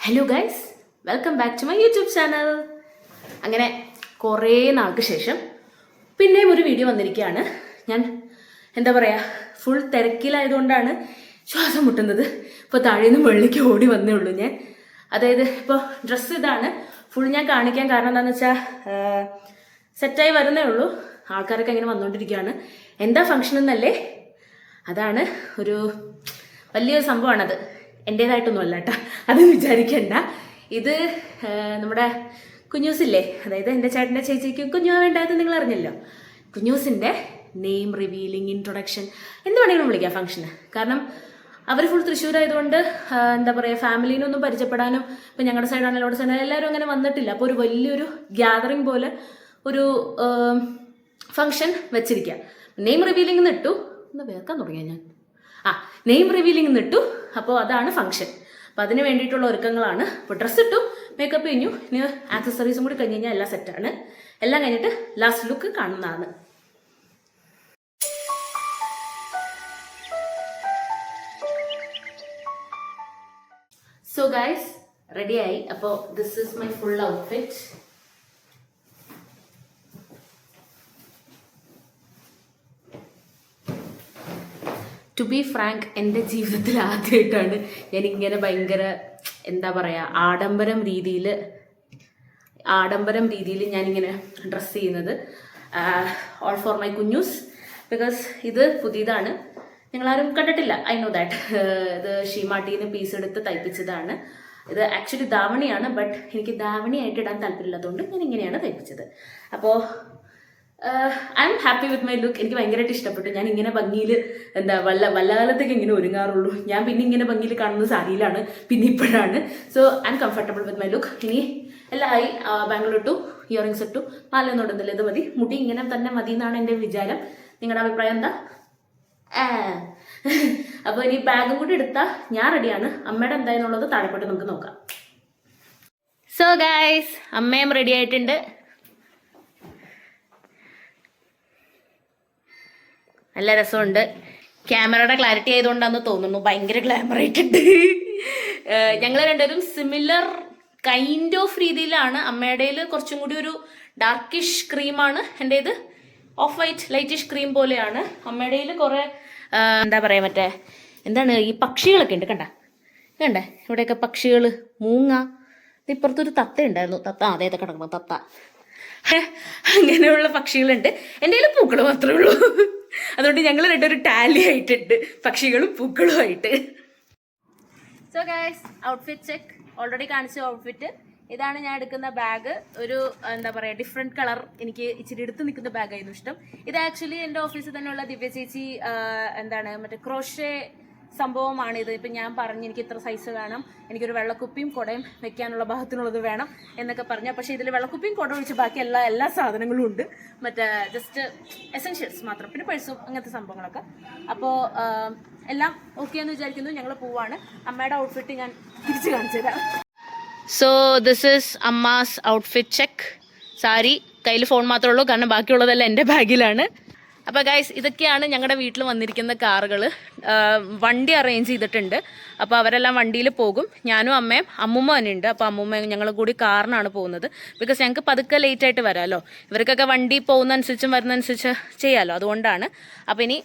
Hello guys, welcome back to my YouTube channel. അങ്ങനെ കുറേ നാൾക്ക് ശേഷം പിന്നെയും ഒരു വീഡിയോ വന്നിരിക്കുകയാണ്. ഞാൻ എന്താ പറയുക, ഫുൾ തിരക്കിലായതുകൊണ്ടാണ് ശ്വാസം മുട്ടുന്നത്. ഇപ്പോൾ താഴേന്ന് വെള്ളിക്ക് ഓടി വന്നേ ഉള്ളൂ ഞാൻ. അതായത് ഇപ്പോൾ ഡ്രസ്സ് ഇതാണ് ഫുൾ ഞാൻ കാണിക്കാൻ കാരണം എന്താണെന്ന് വെച്ചാൽ സെറ്റായി വരുന്നേ ഉള്ളൂ. ആൾക്കാരൊക്കെ ഇങ്ങനെ വന്നുകൊണ്ടിരിക്കുകയാണ്. എന്താ ഫംഗ്ഷൻ എന്നല്ലേ, അതാണ് ഒരു വലിയൊരു സംഭവമാണത്. എൻ്റേതായിട്ടൊന്നും അല്ല കേട്ടോ, അതൊന്നും വിചാരിക്കണ്ട. ഇത് നമ്മുടെ കുഞ്ഞൂസില്ലേ, അതായത് എൻ്റെ ചേട്ടൻ്റെ ചേച്ചിക്കും കുഞ്ഞു വേണ്ടായത് നിങ്ങൾ അറിഞ്ഞല്ലോ. കുഞ്ഞൂസിൻ്റെ നെയിം റിവീലിംഗ്, ഇൻട്രൊഡക്ഷൻ എന്ത് വേണമെങ്കിലും വിളിക്കാം ഫംഗ്ഷന്. കാരണം അവർ ഫുൾ തൃശ്ശൂരായതുകൊണ്ട് എന്താ പറയുക, ഫാമിലീനൊന്നും പരിചയപ്പെടാനും ഇപ്പം ഞങ്ങളുടെ സൈഡാണെങ്കിലും അവിടെ സൈഡാണ് എല്ലാവരും അങ്ങനെ വന്നിട്ടില്ല. അപ്പോൾ ഒരു വലിയൊരു ഗ്യാതറിങ് പോലെ ഒരു ഫംഗ്ഷൻ വെച്ചിരിക്കുക. നെയിം റിവീലിംഗ് ഇട്ടു, ഒന്ന് വേർക്കാൻ തുടങ്ങിയ ഞാൻ നെയിം റിവീലിംഗ് ഇട്ടു. അപ്പോൾ അതാണ് ഫംഗ്ഷൻ. അപ്പോൾ അതിന് വേണ്ടിയിട്ടുള്ള ഒരുക്കങ്ങളാണ്. അപ്പോൾ ഡ്രസ്സ് ഇട്ടു, മേക്കപ്പ് കഴിഞ്ഞു, ഇനി ആക്സസറീസും കൂടി കഴിഞ്ഞ് കഴിഞ്ഞാൽ എല്ലാം സെറ്റാണ്. എല്ലാം കഴിഞ്ഞിട്ട് ലാസ്റ്റ് ലുക്ക് കാണുന്നതാണ്. സോ ഗൈസ്, റെഡിയായി. അപ്പോൾ this is my full outfit. To be frank, എൻ്റെ ജീവിതത്തിൽ ആദ്യമായിട്ടാണ് ഞാനിങ്ങനെ ഭയങ്കര എന്താ പറയുക ആഡംബരം രീതിയിൽ ഞാനിങ്ങനെ ഡ്രസ്സ് ചെയ്യുന്നത്. ഓൾ ഫോർ മൈ കുഞ്ഞൂസ്. ബിക്കോസ് ഇത് പുതിയതാണ്, നിങ്ങളാരും കണ്ടിട്ടില്ല. I know that. ഇത് ഷീമാട്ടിന്ന് പീസ് എടുത്ത് തയ്പ്പിച്ചതാണ്. ഇത് ആക്ച്വലി ധാവണിയാണ്, ബട്ട് എനിക്ക് ധാവണിയായിട്ട് ഇടാൻ താല്പര്യമില്ലാത്തതുകൊണ്ട് ഞാൻ ഇങ്ങനെയാണ് തയ്പ്പിച്ചത്. അപ്പോൾ I am happy with my look. എനിക്ക് ഭയങ്കരമായിട്ട് ഇഷ്ടപ്പെട്ടു. ഞാൻ ഇങ്ങനെ ഭംഗിയിൽ വല്ലകാലത്തേക്ക് ഇങ്ങനെ ഒരുങ്ങാറുള്ളൂ. ഞാൻ പിന്നെ ഇങ്ങനെ ഭംഗിയിൽ കാണുന്ന സാരിയിലാണ്, പിന്നെ ഇപ്പോഴാണ്. So I M comfortable with my look. ഇനി എല്ലാം ആയി. ബാംഗ്ലൂർ ഇട്ടു, ഇയറിങ്സ് ഇട്ടു, മാലൊന്നും ഇടുന്നില്ല, ഇത് മതി. മുടി ഇങ്ങനെ തന്നെ മതി എന്നാണ് എൻ്റെ വിചാരം. നിങ്ങളുടെ അഭിപ്രായം എന്താ? അപ്പോൾ ഇനി ബാഗും കൂടി എടുത്താൽ ഞാൻ റെഡിയാണ്. അമ്മയുടെ എന്തായെന്നുള്ളത് താഴെപ്പോട്ട് നമുക്ക് നോക്കാം. സോ ഗൈസ്, അമ്മയും റെഡി ആയിട്ടുണ്ട്. നല്ല രസമുണ്ട്. ക്യാമറയുടെ ക്ലാരിറ്റി ആയതുകൊണ്ടാണെന്ന് തോന്നുന്നു, ഭയങ്കര ഗ്ലാമർ ആയിട്ടുണ്ട്. ഞങ്ങൾ രണ്ടുപേരും സിമിലർ കൈൻഡ് ഓഫ് രീതിയിലാണ്. അമ്മയുടേൽ കുറച്ചും കൂടി ഒരു ഡാർക്കിഷ് ക്രീമാണ്, എൻ്റേത് ഓഫ് വൈറ്റ് ലൈറ്റിഷ് ക്രീം പോലെയാണ്. അമ്മയുടേൽ കുറേ എന്താ പറയുക, മറ്റേ എന്താണ് ഈ പക്ഷികളൊക്കെ ഉണ്ട്, കണ്ടേ ഇവിടെയൊക്കെ പക്ഷികൾ, മൂങ്ങ. ഇപ്പുറത്തൊരു തത്ത ഉണ്ടായിരുന്നു, തത്ത അതേതൊക്കെ കിടക്കണം തത്ത, അങ്ങനെയുള്ള പക്ഷികളുണ്ട്. എൻ്റെ കയ്യിൽ പൂക്കൾ മാത്രമേ ഉള്ളൂ. അതുകൊണ്ട് ഞങ്ങൾ രണ്ടൊരു ടാലി ആയിട്ടുണ്ട്, പക്ഷികളും പൂക്കളും ആയിട്ട്. So guys, outfit check. Already കാണിച്ച ഔട്ട്ഫിറ്റ് ഇതാണ്. ഞാൻ എടുക്കുന്ന ബാഗ് ഒരു എന്താ പറയുക ഡിഫറെൻറ്റ് കളർ, എനിക്ക് ഇച്ചിരി എടുത്ത് നിൽക്കുന്ന ബാഗായിരുന്നു ഇഷ്ടം. ഇത് ആക്ച്വലി എൻ്റെ ഓഫീസിൽ തന്നെയുള്ള ദിവ്യ ചേച്ചി എന്താണ് മറ്റേ ക്രോഷേ സംഭവമാണ് ഇത്. ഇപ്പം ഞാൻ പറഞ്ഞു എനിക്ക് ഇത്ര സൈസ് വേണം, എനിക്കൊരു വെള്ളക്കുപ്പിയും കുടയും വെക്കാനുള്ള ഭാഗത്തിനുള്ളത് വേണം എന്നൊക്കെ പറഞ്ഞു. പക്ഷേ ഇതിൽ വെള്ളക്കുപ്പിയും കുട ഒഴിച്ച് ബാക്കി എല്ലാ സാധനങ്ങളും ഉണ്ട്. മറ്റേ ജസ്റ്റ് എസെൻഷ്യൽസ് മാത്രം, പിന്നെ പേഴ്സും അങ്ങനത്തെ സംഭവങ്ങളൊക്കെ. അപ്പോൾ എല്ലാം ഓക്കെ എന്ന് വിചാരിക്കുന്നു. ഞങ്ങൾ പോവാണ്. അമ്മയുടെ ഔട്ട്ഫിറ്റ് ഞാൻ തിരിച്ച് കാണിച്ചു തരാം. So this is Amma's outfit check. Sari, കയ്യിൽ ഫോൺ മാത്രമേ ഉള്ളൂ, കാരണം ബാക്കിയുള്ളതെല്ലാം എൻ്റെ ബാഗിലാണ്. അപ്പോൾ ഗൈസ്, ഇതൊക്കെയാണ് ഞങ്ങളുടെ വീട്ടിൽ വന്നിരിക്കുന്ന കാറുകൾ. വണ്ടി അറേഞ്ച് ചെയ്തിട്ടുണ്ട്. അപ്പോൾ അവരെല്ലാം വണ്ടിയിൽ പോകും. ഞാനും അമ്മയും അമ്മൂമ്മ തന്നെ ഉണ്ട്. അപ്പോൾ അമ്മൂമ്മ ഞങ്ങൾ കൂടി കാറിനാണ് പോകുന്നത്. ബിക്കോസ് ഞങ്ങൾക്ക് പതുക്കെ ലേറ്റായിട്ട് വരാമല്ലോ. ഇവർക്കൊക്കെ വണ്ടി പോകുന്നതനുസരിച്ചും വരുന്നതനുസരിച്ച് ചെയ്യാമല്ലോ, അതുകൊണ്ടാണ്. അപ്പോൾ ഇനി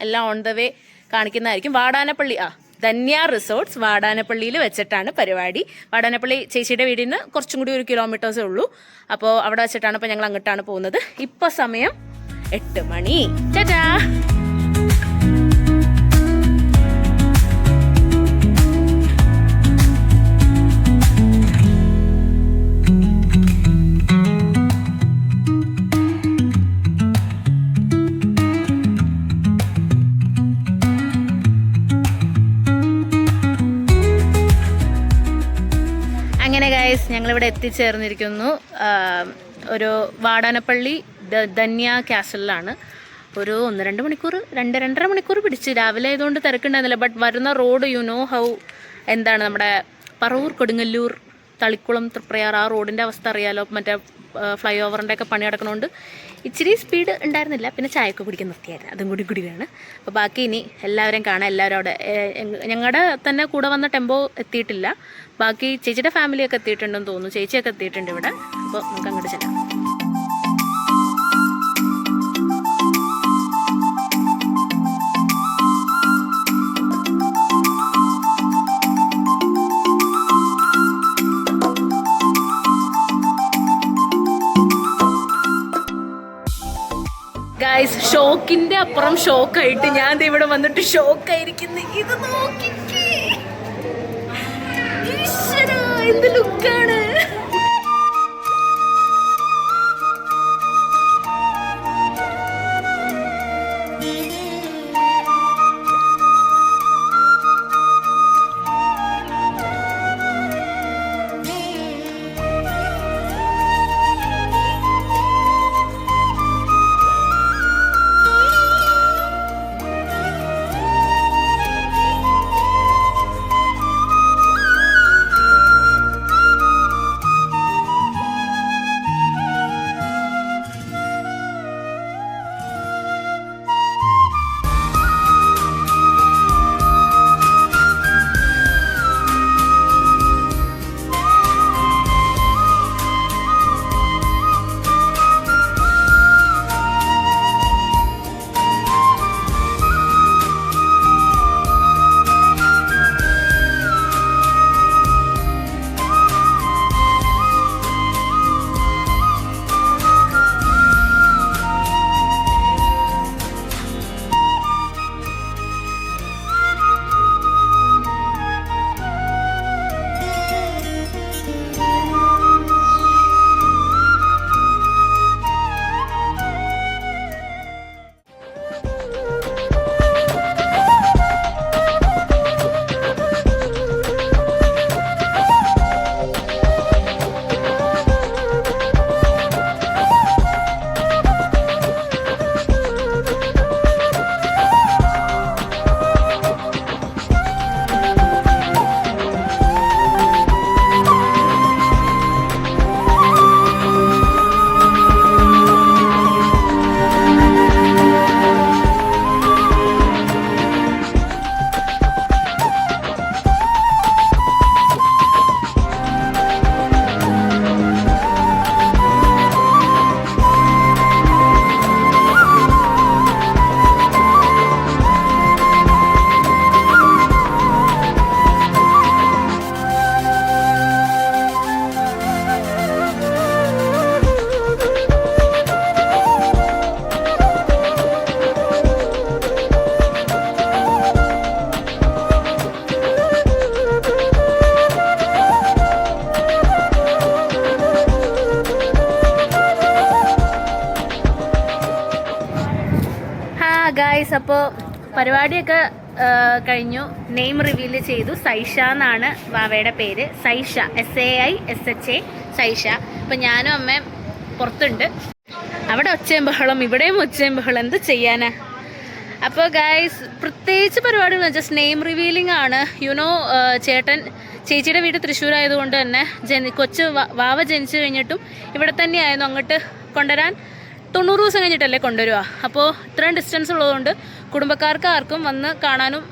എല്ലാം ഓൺ ദ വേ കാണിക്കുന്നതായിരിക്കും. വാടാനപ്പള്ളി ധന്യ റിസോർട്ട്സ് വാടാനപ്പള്ളിയിൽ വെച്ചിട്ടാണ് പരിപാടി. വാടാനപ്പള്ളി ചേച്ചിയുടെ വീടിൽ നിന്ന് കുറച്ചും കൂടി 1 കിലോമീറ്റേഴ്സേ ഉള്ളൂ. അപ്പോൾ അവിടെ വെച്ചിട്ടാണ്. ഇപ്പോൾ ഞങ്ങൾ അങ്ങോട്ടാണ് പോകുന്നത്. ഇപ്പോൾ സമയം 8 മണി. ടാറ്റാ. അങ്ങനെ ഗൈസ്, ഞങ്ങളിവിടെ എത്തിച്ചേർന്നിരിക്കുന്നു. ഒരു വാടാനപ്പള്ളി ധന്യ കാസലിലാണ്. ഒരു 1-2 മണിക്കൂർ, 2-2.5 മണിക്കൂർ പിടിച്ച്. രാവിലെ ആയതുകൊണ്ട് തിരക്കുണ്ടായിരുന്നില്ല. ബട്ട് വരുന്ന റോഡ് യു നോ ഹൗ, എന്താണ് നമ്മുടെ പറവൂർ, കൊടുങ്ങല്ലൂർ, തളിക്കുളം, തൃപ്രയാർ ആ റോഡിൻ്റെ അവസ്ഥ അറിയാലോ. മറ്റേ ഫ്ലൈ ഓവറിൻ്റെ ഒക്കെ പണി നടക്കണോണ്ട് ഇച്ചിരി സ്പീഡ് ഉണ്ടായിരുന്നില്ല, പിന്നെ ചായയൊക്കെ കുടിക്കാൻ നിർത്തിയായിരുന്നു, അതും കൂടി കുടിയാണ്. അപ്പോൾ ബാക്കി ഇനി എല്ലാവരും കാണാം. എല്ലാവരും അവിടെ ഞങ്ങളുടെ തന്നെ കൂടെ വന്ന ടെമ്പോ എത്തിയിട്ടില്ല, ബാക്കി ചേച്ചിയുടെ ഫാമിലിയൊക്കെ എത്തിയിട്ടുണ്ടെന്ന് തോന്നുന്നു, ചേച്ചിയൊക്കെ എത്തിയിട്ടുണ്ട് ഇവിടെ. അപ്പോൾ നമുക്ക് അങ്ങോട്ട് ചെല്ലാം. ഗൈസ്, ഷോക്കിന്റെ അപ്പുറം ഷോക്കായിട്ട് ഞാൻ ഇവിടെ വന്നിട്ട് ഷോക്കായിരിക്കുന്നു. ഇത് നോക്കിക്കേ, എന്ത് ലുക്കാണ്. ഗായ്സ്, അപ്പോൾ പരിപാടിയൊക്കെ കഴിഞ്ഞു. നെയിം റിവീൽ ചെയ്തു. സൈഷ എന്നാണ് വാവയുടെ പേര്. സൈഷ, SAISHA, സൈഷ. അപ്പം ഞാനും അമ്മയും പുറത്തുണ്ട്. അവിടെ ഒച്ചയും ബഹളം, ഇവിടെയും ഒച്ചയും ബഹളം, എന്ത് ചെയ്യാനാ. അപ്പോൾ ഗായ്സ്, പ്രത്യേകിച്ച് പരിപാടികൾ ജസ്റ്റ് നെയിം റിവീലിംഗ് ആണ്. യുനോ, ചേച്ചിയുടെ വീട് തൃശ്ശൂരായതുകൊണ്ട് തന്നെ കൊച്ച് വാവ ജനിച്ചു കഴിഞ്ഞിട്ടും ഇവിടെ തന്നെയായിരുന്നു. അങ്ങോട്ട് കൊണ്ടുവരാൻ 90 ദിവസം കഴിഞ്ഞിട്ടല്ലേ കൊണ്ടുവരിക. അപ്പോൾ ഇത്രയും ഡിസ്റ്റൻസ് ഉള്ളതുകൊണ്ട് കുടുംബക്കാർക്ക് ആർക്കും വന്ന് കാണാനും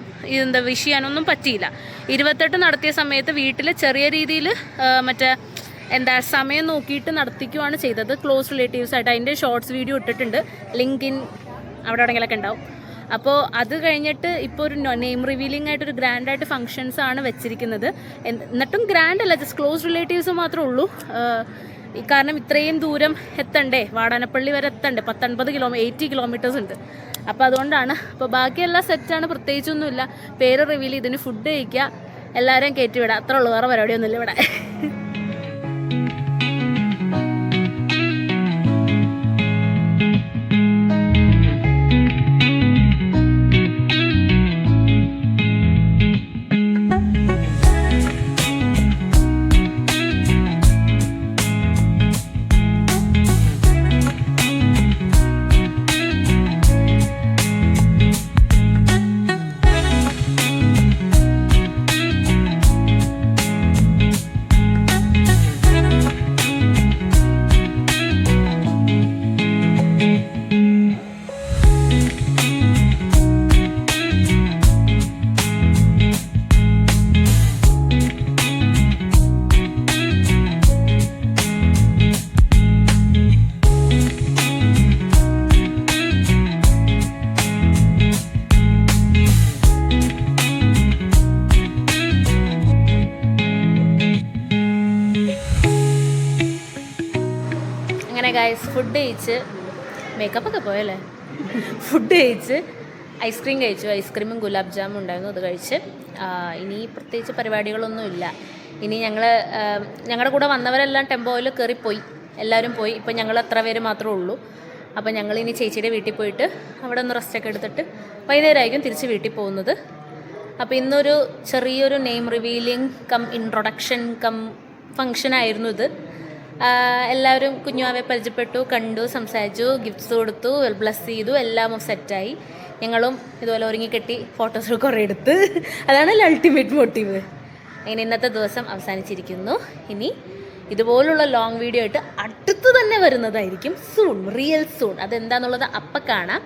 വിഷ് ചെയ്യാനൊന്നും പറ്റിയില്ല. 28 നടത്തിയ സമയത്ത് വീട്ടിൽ ചെറിയ രീതിയിൽ സമയം നോക്കിയിട്ട് നടത്തിക്കുകയാണ് ചെയ്തത്, ക്ലോസ് റിലേറ്റീവ്സ് ആയിട്ട്. അതിൻ്റെ ഷോർട്സ് വീഡിയോ ഇട്ടിട്ടുണ്ട്, ലിങ്ക് അവിടെ എവിടെയെങ്കിലൊക്കെ ഉണ്ടാവും. അപ്പോൾ അത് കഴിഞ്ഞിട്ട് ഇപ്പോൾ ഒരു നെയിം റിവീലിംഗ് ആയിട്ടൊരു ഗ്രാൻഡായിട്ട് ഫങ്ഷൻസ് ആണ് വെച്ചിരിക്കുന്നത്. എന്നിട്ടും ഗ്രാൻഡ് അല്ല, ജസ്റ്റ് ക്ലോസ് റിലേറ്റീവ്സ് മാത്രമേ ഉള്ളൂ. കാരണം ഇത്രയും ദൂരം എത്തണ്ടേ, വാടാനപ്പള്ളി വരെ എത്തണ്ടേ, 80 കിലോമീറ്റേഴ്സ് ഉണ്ട്. അപ്പോൾ അതുകൊണ്ടാണ്. അപ്പോൾ ബാക്കിയെല്ലാം സെറ്റാണ്, പ്രത്യേകിച്ചൊന്നുമില്ല. പേര് റിവീൽ ചെയ്തിന് ഫുഡ് കഴിക്കുക, എല്ലാവരെയും കയറ്റിവിടാം, അത്രേ ഉള്ളൂ, വേറെ പരിപാടിയൊന്നുമില്ല ഇവിടെ. ഗൈസ് ഫുഡ് കഴിച്ച് മേക്കപ്പൊക്കെ പോയല്ലേ, ഫുഡ് കഴിച്ച് ഐസ്ക്രീം കഴിച്ചു. ഐസ്ക്രീമും ഗുലാബ് ജാമും ഉണ്ടായിരുന്നു, അത് കഴിച്ച്. ഇനി പ്രത്യേകിച്ച് പരിപാടികളൊന്നുമില്ല. ഇനി ഞങ്ങളുടെ കൂടെ വന്നവരെല്ലാം ടെമ്പോയിൽ കയറിപ്പോയി, എല്ലാവരും പോയി. ഇപ്പം ഞങ്ങൾ എത്ര പേര് മാത്രമേ ഉള്ളൂ. അപ്പം ഞങ്ങളിനി ചേച്ചിയുടെ വീട്ടിൽ പോയിട്ട് അവിടെ ഒന്ന് റെസ്റ്റൊക്കെ എടുത്തിട്ട് വൈകുന്നേരമായിരിക്കും തിരിച്ച് വീട്ടിൽ പോകുന്നത്. അപ്പോൾ ഇന്നൊരു ചെറിയൊരു name revealing cum introduction cum ഫങ്ഷനായിരുന്നു ഇത്. എല്ലാവരും കുഞ്ഞുവാവെ പരിചയപ്പെട്ടു, കണ്ടു, സംസാരിച്ചു, ഗിഫ്റ്റ്സ് കൊടുത്തു, ബ്ലസ് ചെയ്തു, എല്ലാം സെറ്റായി. ഞങ്ങളും ഇതുപോലെ ഒരുങ്ങിക്കെട്ടി ഫോട്ടോസ് കുറേ എടുത്ത്. അതാണ് അൾട്ടിമേറ്റ് മോട്ടീവ്. അങ്ങനെ ഇന്നത്തെ ദിവസം അവസാനിച്ചിരിക്കുന്നു. ഇനി ഇതുപോലുള്ള ലോങ് വീഡിയോ ആയിട്ട് അടുത്ത് തന്നെ വരുന്നതായിരിക്കും, സൂൺ, റിയൽ സൂൺ. അതെന്താണെന്നുള്ളത് അപ്പം കാണാം.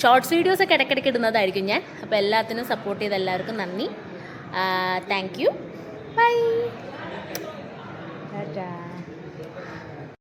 ഷോർട്സ് വീഡിയോസൊക്കെ ഇടയ്ക്കിടയ്ക്ക് ഇടുന്നതായിരിക്കും ഞാൻ. അപ്പോൾ എല്ലാത്തിനും സപ്പോർട്ട് ചെയ്ത എല്ലാവർക്കും നന്ദി. Thank you. ബൈ.